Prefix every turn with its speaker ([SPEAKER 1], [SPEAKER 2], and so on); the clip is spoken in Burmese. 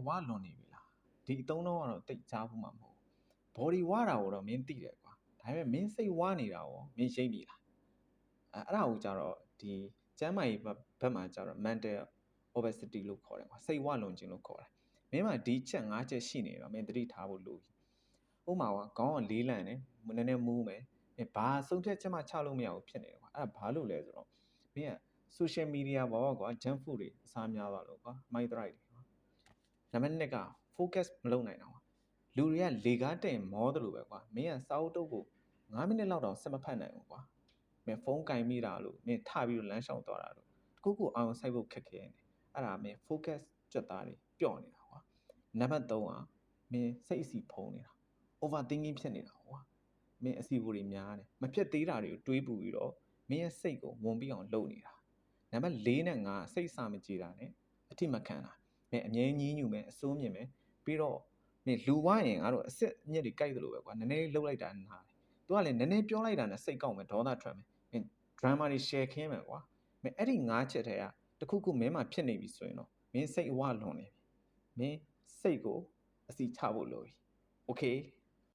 [SPEAKER 1] ဝါလွန်နေပြီလားဒီအသုံးတော့တိတ်ချဖို့မှာမဟုတ် body ဝါတာကိုတော့မင်းသိတယ်ကွာဒါပေမဲ့မင်းစိတ်ဝါနေတာရောမင်းရှိပြီလားအဲ့ဒါကိုကြတော့ဒီကျမ်းမာရေးဘက်မှာကြတော့ mental obesity လို့ခေါ်တယ်ကွာစိတ်ဝါလွန်ခြင်းလို့ခေါ်တယ်မင်းမှာဒီချက်၅ချက်ရှိနေတော့မင်းသတိထားဖို့လိုပြီဥပမာကခေါင်းကလေးလန့်တယ်နည်းနည်းမူးမယ်ဘာဆုံးဖြတ်ချက်မှချလို့မရဘူးဖြစ်နေတယ်ကွာအဲ့ဒါဘာလို့လဲဆိုတော့မင်းက social media ပေါ်ကကွာ junk food တွေအစားများသွားလို့ကွာမိုက်ဒရိုက်တွေကွာနံပါတ်2က focus မလုပ်နိုင်တော့လူတွေကလေကားတင်မောတယ်လို့ပဲကွာမင်းကစာအုပ်တုပ်ကို9မိနစ်လောက်တော့စက်မဖတ်နိုင်ဘူးကွာမင်းဖုန်းကင်မိတာလို့မင်းထပြီးတော့လမ်းလျှောက်သွားတာလို့တခုခုအောင်ဆိုင်ဖို့ခက်ခဲနေအဲ့ဒါမင်း focus ကြွက်သားတွေပျော့နေတာကွာနံပါတ်3ကမင်းစိတ်အစီဖုံးနေတာ overthinking ဖြစ်နေတာကွာမင်းအစီအပူတွေများတယ်မဖြစ်သေးတာတွေကိုတွေးပူပြီးတော့မင်းရဲ့စိတ်ကိုဝင်ပြီးအောင်လုပ်နေတာနံပါတ်4နဲ့5စိတ်စာမကြည်တာနဲ့အထိမခံတာမင်းအငြင်းညင်းညူမယ်အစိုးမြင်မယ်ပြီးတော့မင်းလူဝရင်ငါတို့အစ်စ်အမြစ်တွေကြိုက်တယ်လို့ပဲကွာနည်းနည်းလှုပ်လိုက်တာနားတယ်သူကလည်းနည်းနည်းပြောလိုက်တာနဲ့စိတ်ကောက်မယ်ဒေါသထွက်မယ်မင်း drama တွေ share ခင်းမယ်ကွာမင်းအဲ့ဒီ5ချက်ထဲကတခုခုမင်းမှာဖြစ်နေပြီဆိုရင်တော့မင်းစိတ်အဝလွန်နေပြီမင်းစိတ်ကိုအစီချဖို့လိုပြီ okay